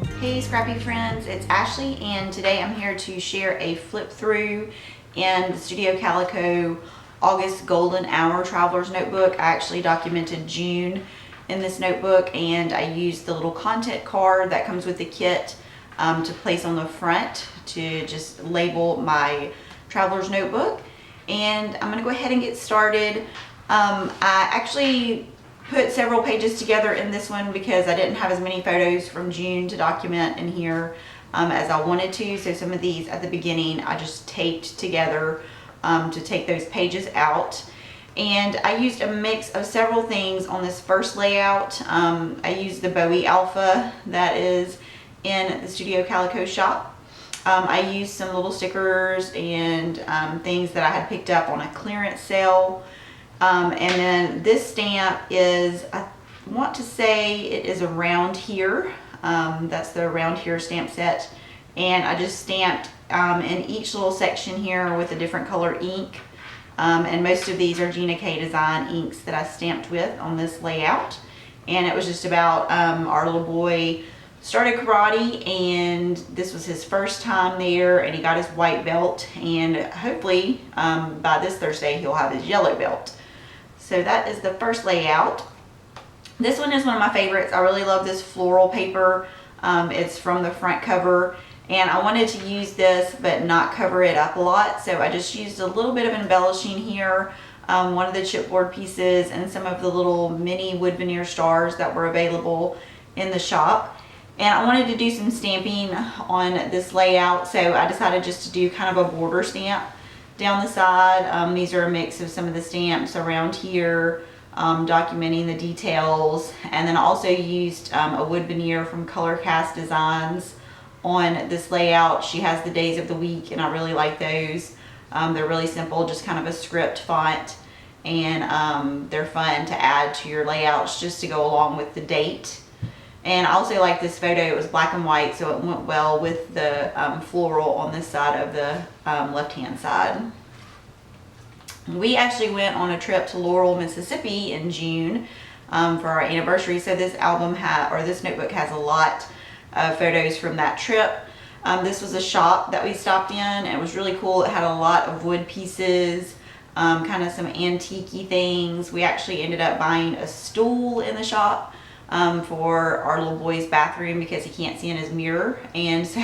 Hey Scrappy friends, it's Ashley and today I'm here to share a flip through in the Studio Calico August Golden Hour Traveler's Notebook. I actually documented June in this notebook and I used the little content card that comes with the kit to place on the front to just label my Traveler's Notebook. And I'm going to go ahead and get started. I actually put several pages together in this one because I didn't have as many photos from June to document in here as I wanted to. So some of these at the beginning I just taped together to take those pages out. And I used a mix of several things on this first layout. I used the Bowie Alpha that is in the Studio Calico shop. I used some little stickers and things that I had picked up on a clearance sale. And then this stamp is, I want to say it is around here. That's the around here stamp set. And I just stamped in each little section here with a different color ink. And most of these are Gina K Design inks that I stamped with on this layout. And it was just about our little boy started karate and this was his first time there and he got his white belt, and hopefully by this Thursday he'll have his yellow belt. So that is the first layout. This one is one of my favorites. I really love this floral paper. It's from the front cover and I wanted to use this but not cover it up a lot, so I just used a little bit of embellishing here, one of the chipboard pieces and some of the little mini wood veneer stars that were available in the shop. And I wanted to do some stamping on this layout, so I decided just to do kind of a border stamp down the side. These are a mix of some of the stamps around here, documenting the details. And then I also used a wood veneer from Color Cast Designs on this layout. She has the days of the week and I really like those. They're really simple, just kind of a script font, and they're fun to add to your layouts just to go along with the date. And I also like this photo. It was black and white, so it went well with the floral on this side of the left-hand side. We actually went on a trip to Laurel, Mississippi in June for our anniversary. So this this notebook has a lot of photos from that trip. This was a shop that we stopped in and it was really cool. It had a lot of wood pieces, kind of some antique-y things. We actually ended up buying a stool in the shop for our little boy's bathroom because he can't see in his mirror, and so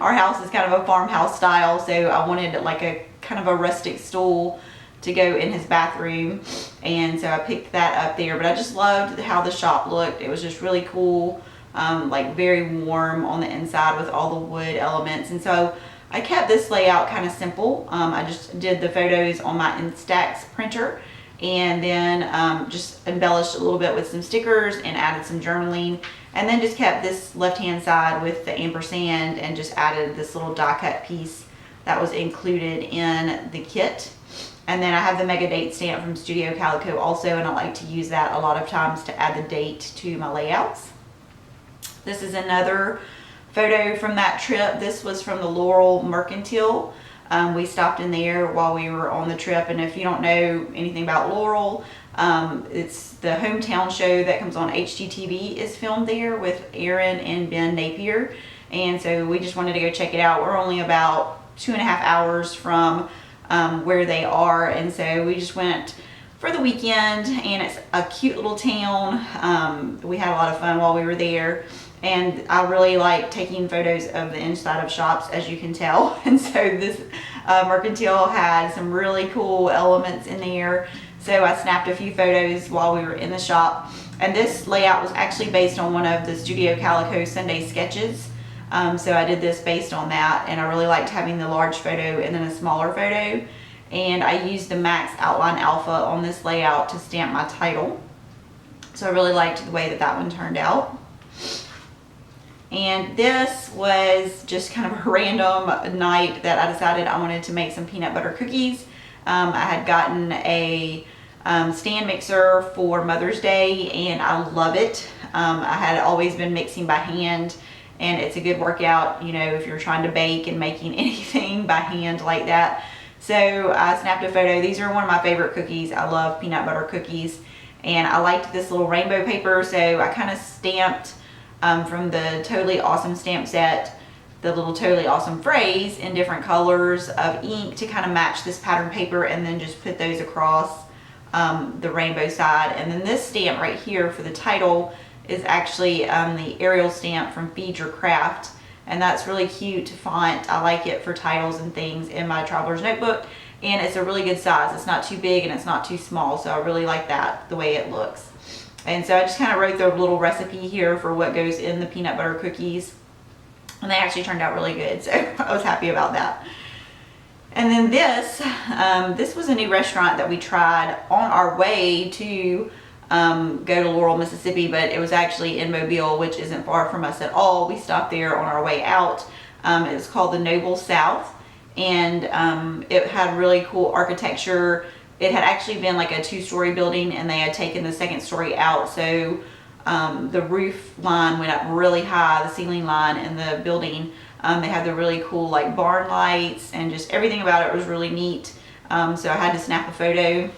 our house is kind of a farmhouse style, so I wanted like a kind of a rustic stool to go in his bathroom, and so I picked that up there. But I just loved how the shop looked. It was just really cool, like very warm on the inside with all the wood elements, and so I kept this layout kind of simple. I just did the photos on my Instax printer and then just embellished a little bit with some stickers and added some journaling, and then just kept this left hand side with the ampersand and just added this little die cut piece that was included in the kit. And then I have the mega date stamp from Studio Calico also, and I like to use that a lot of times to add the date to my layouts. This is another photo from that trip. This was from the Laurel Mercantile. We stopped in there while we were on the trip, and if you don't know anything about Laurel, it's the hometown show that comes on HGTV is filmed there with Aaron and Ben Napier, and so we just wanted to go check it out. We're only about 2.5 hours from where they are, and so we just went for the weekend, and it's a cute little town. We had a lot of fun while we were there. And I really like taking photos of the inside of shops, as you can tell. And so this Mercantile had some really cool elements in there. So I snapped a few photos while we were in the shop. And this layout was actually based on one of the Studio Calico Sunday sketches. So I did this based on that. And I really liked having the large photo and then a smaller photo. And I used the Max Outline Alpha on this layout to stamp my title. So I really liked the way that that one turned out. And this was just kind of a random night that I decided I wanted to make some peanut butter cookies. I had gotten a stand mixer for Mother's Day and I love it. I had always been mixing by hand, and it's a good workout, you know, if you're trying to bake and making anything by hand like that. So I snapped a photo. These are one of my favorite cookies. I love peanut butter cookies, and I liked this little rainbow paper, so I kind of stamped from the Totally Awesome stamp set, the little Totally Awesome phrase in different colors of ink to kind of match this pattern paper, and then just put those across the rainbow side. And then this stamp right here for the title is actually the Arial stamp from Feed Your Craft, and that's really cute font. I like it for titles and things in my traveler's notebook, and it's a really good size. It's not too big and it's not too small, so I really like that, the way it looks. And so I just kind of wrote the little recipe here for what goes in the peanut butter cookies, and they actually turned out really good, so I was happy about that. And then this was a new restaurant that we tried on our way to go to Laurel, Mississippi, but it was actually in Mobile, which isn't far from us at all. We stopped there on our way out. It was called the Noble South, and it had really cool architecture. It had actually been like a 2-story building, and they had taken the 2nd story out, so the roof line went up really high, the ceiling line in the building. They had the really cool like barn lights, and just everything about it was really neat. So I had to snap a photo,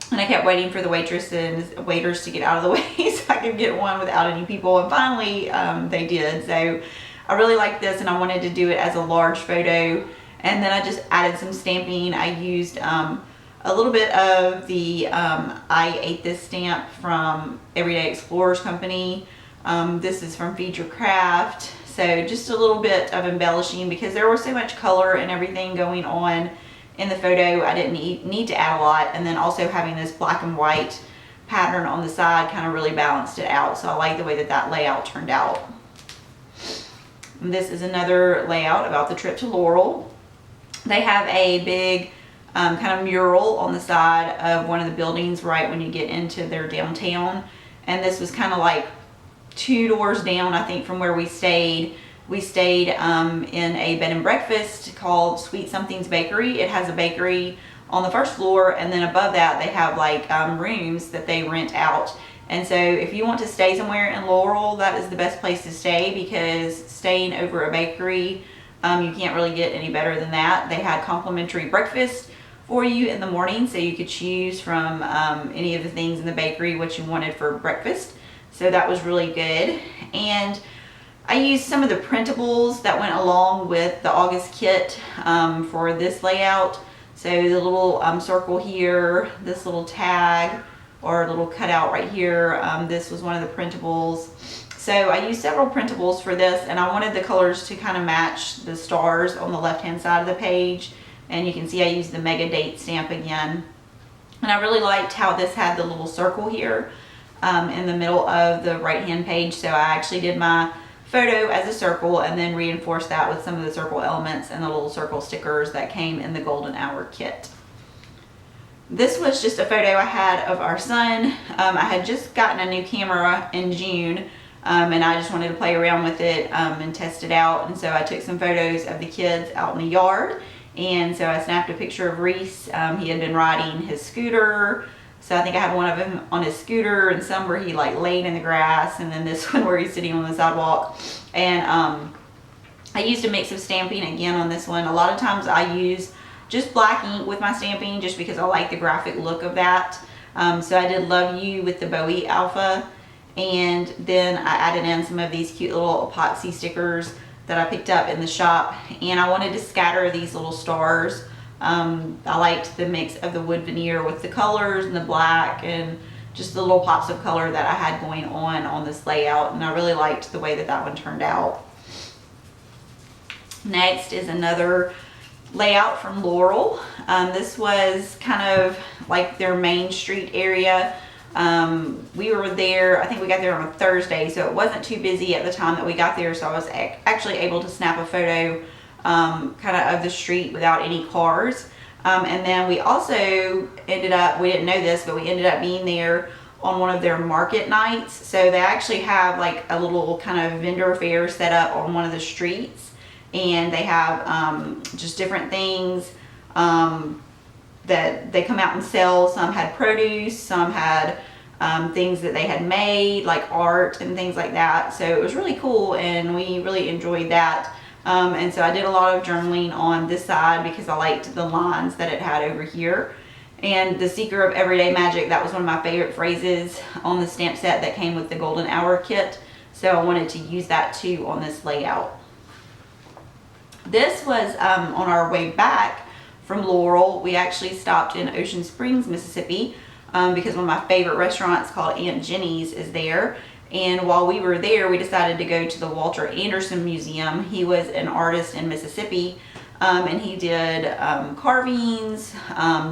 and I kept waiting for the waitress and waiters to get out of the way so I could get one without any people, and finally they did. So I really liked this, and I wanted to do it as a large photo. And then I just added some stamping. I used a little bit of the I Ate This stamp from Everyday Explorers Company. This is from Feed Your Craft. So just a little bit of embellishing, because there was so much color and everything going on in the photo. I didn't need to add a lot. And then also having this black and white pattern on the side kind of really balanced it out. So I like the way that that layout turned out. And this is another layout about the trip to Laurel. They have a big kind of mural on the side of one of the buildings right when you get into their downtown. And this was kind of like 2 doors down, I think, from where we stayed. We stayed in a bed and breakfast called Sweet Something's Bakery. It has a bakery on the 1st floor, and then above that they have like rooms that they rent out. And so if you want to stay somewhere in Laurel, that is the best place to stay, because staying over a bakery, you can't really get any better than that. They had complimentary breakfast for you in the morning, so you could choose from any of the things in the bakery what you wanted for breakfast. So that was really good. And I used some of the printables that went along with the August kit for this layout. So the little circle here, this little tag or little cutout right here, this was one of the printables. So I used several printables for this, and I wanted the colors to kind of match the stars on the left hand side of the page. And you can see I used the mega date stamp again. And I really liked how this had the little circle here in the middle of the right hand page. So I actually did my photo as a circle and then reinforced that with some of the circle elements and the little circle stickers that came in the golden hour kit. This was just a photo I had of our son. I had just gotten a new camera in June, and I just wanted to play around with it and test it out. And so I took some photos of the kids out in the yard. And so I snapped a picture of Reese. He had been riding his scooter. So I think I had one of him on his scooter, and some where he like laid in the grass, and then this one where he's sitting on the sidewalk. And I used a mix of stamping again on this one. A lot of times I use just black ink with my stamping just because I like the graphic look of that. So I did Love You with the Bowie Alpha, and then I added in some of these cute little epoxy stickers that I picked up in the shop, and I wanted to scatter these little stars. I liked the mix of the wood veneer with the colors and the black and just the little pops of color that I had going on this layout, and I really liked the way that that one turned out. Next is another layout from Laurel. This was kind of like their Main Street area. We were there, I think we got there on a Thursday, so it wasn't too busy at the time that we got there, so I was actually able to snap a photo kind of the street without any cars. And then we also ended up, we didn't know this, but we ended up being there on one of their market nights. So they actually have like a little kind of vendor fair set up on one of the streets, and they have just different things that they come out and sell. Some had produce, some had things that they had made, like art and things like that. So it was really cool, and we really enjoyed that. And so I did a lot of journaling on this side because I liked the lines that it had over here. And the Seeker of Everyday Magic, that was one of my favorite phrases on the stamp set that came with the Golden Hour kit. So I wanted to use that too on this layout. This was on our way back from Laurel. We actually stopped in Ocean Springs, Mississippi, because one of my favorite restaurants called Aunt Jenny's is there. And while we were there, we decided to go to the Walter Anderson Museum. He was an artist in Mississippi, and he did carvings,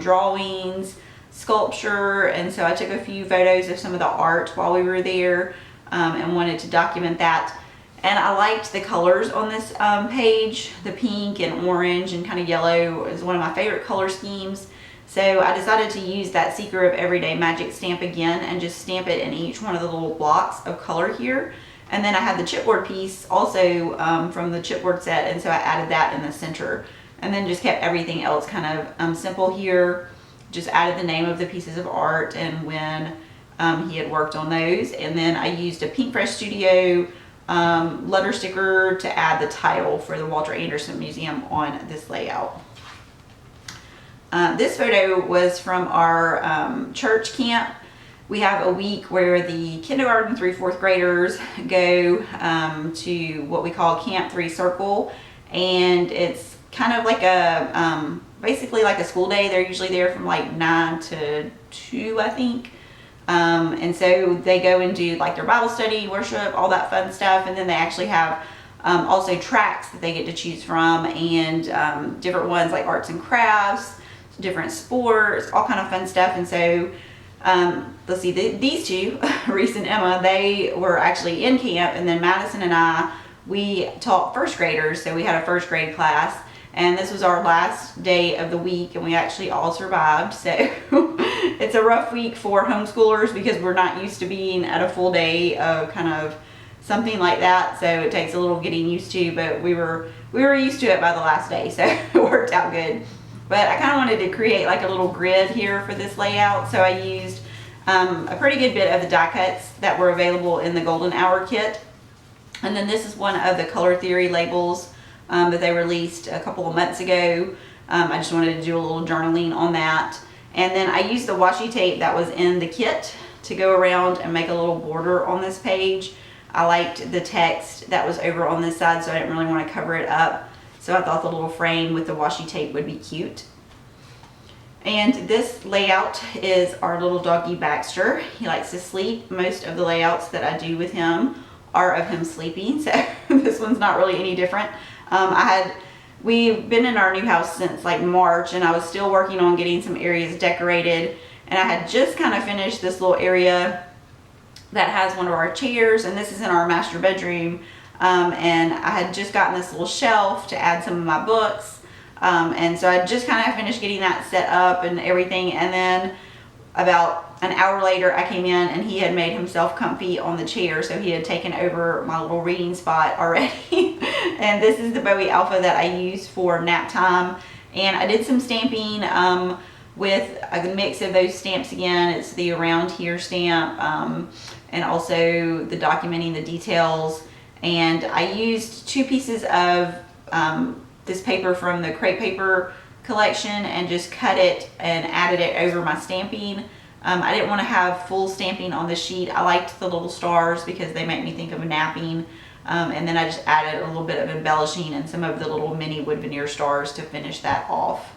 drawings, sculpture, and so I took a few photos of some of the art while we were there, and wanted to document that. And I liked the colors on this page. The pink and orange and kind of yellow is one of my favorite color schemes. So I decided to use that Seeker of Everyday Magic stamp again and just stamp it in each one of the little blocks of color here. And then I had the chipboard piece also from the chipboard set, and so I added that in the center. And then just kept everything else kind of simple here. Just added the name of the pieces of art and when he had worked on those. And then I used a Pink Fresh Studio letter sticker to add the title for the Walter Anderson Museum on this layout. This photo was from our church camp. We have a week where the kindergarten through fourth graders go to what we call Camp 3 Circle, and it's kind of like a basically like a school day. They're usually there from like 9 to 2, I think. And so they go and do like their Bible study, worship, all that fun stuff, and then they actually have also tracks that they get to choose from, and different ones like arts and crafts, different sports, all kind of fun stuff. And so let's see, these two, Reese and Emma, they were actually in camp, and then Madison and I, we taught first graders, so we had a first grade class, and this was our last day of the week, and we actually all survived. So it's a rough week for homeschoolers because we're not used to being at a full day of kind of something like that, so it takes a little getting used to, but we were used to it by the last day, so it worked out good. But I kind of wanted to create like a little grid here for this layout, so I used a pretty good bit of the die cuts that were available in the Golden Hour kit. And then this is one of the Color Theory labels that they released a couple of months ago. I just wanted to do a little journaling on that. And then I used the washi tape that was in the kit to go around and make a little border on this page. I liked the text that was over on this side, so I didn't really want to cover it up. So I thought the little frame with the washi tape would be cute. And this layout is our little doggy Baxter. He likes to sleep. Most of the layouts that I do with him are of him sleeping, so this one's not really any different. We've been in our new house since like March, and I was still working on getting some areas decorated, and I had just kind of finished this little area that has one of our chairs, and this is in our master bedroom. And I had just gotten this little shelf to add some of my books, and so I just kind of finished getting that set up and everything. And then about an hour later I came in, and he had made himself comfy on the chair, so he had taken over my little reading spot already. And this is the Bowie Alpha that I use for nap time, and I did some stamping with a mix of those stamps again. It's the Around Here stamp, and also the documenting the details. And I used 2 pieces of this paper from the crepe paper collection and just cut it and added it over my stamping. I didn't want to have full stamping on the sheet. I liked the little stars because they make me think of napping. And then I just added a little bit of embellishing and some of the little mini wood veneer stars to finish that off.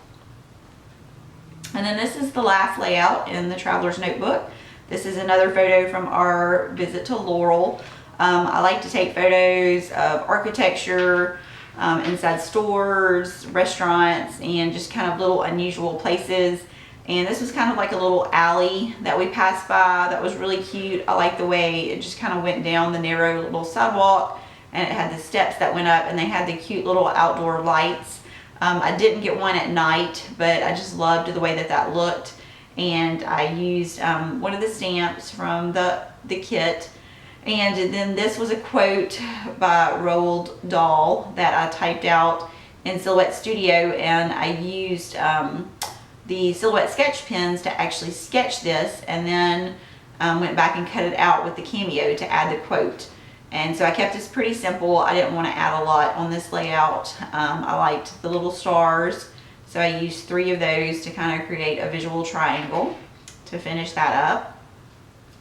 And then this is the last layout in the Traveler's Notebook. This is another photo from our visit to Laurel. I like to take photos of architecture, inside stores, restaurants, and just kind of little unusual places. And this was kind of like a little alley that we passed by that was really cute. I like the way it just kind of went down the narrow little sidewalk, and it had the steps that went up, and they had the cute little outdoor lights. I didn't get one at night, but I just loved the way that that looked. And I used one of the stamps from the kit. And then this was a quote by Roald Dahl that I typed out in Silhouette Studio, and I used the Silhouette sketch pens to actually sketch this, and then went back and cut it out with the Cameo to add the quote. And so I kept this pretty simple. I didn't want to add a lot on this layout. I liked the little stars, so I used 3 of those to kind of create a visual triangle to finish that up.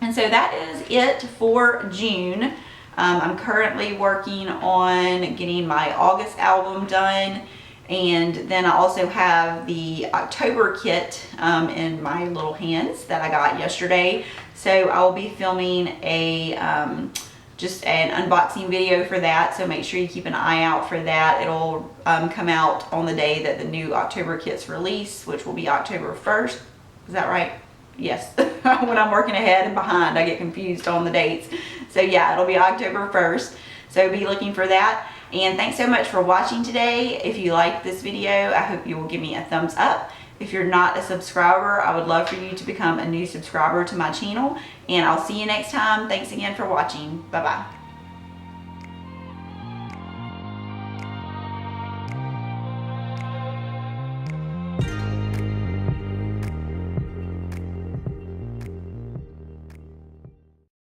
And so that is it for June. I'm currently working on getting my August album done, and then I also have the October kit in my little hands that I got yesterday. So I will be filming a just an unboxing video for that, so make sure you keep an eye out for that. It'll come out on the day that the new October kit's release, which will be October 1st. Is that right? Yes. When I'm working ahead and behind, I get confused on the dates. So yeah, it'll be October 1st. So be looking for that. And thanks so much for watching today. If you like this video, I hope you will give me a thumbs up. If you're not a subscriber, I would love for you to become a new subscriber to my channel. And I'll see you next time. Thanks again for watching. Bye-bye.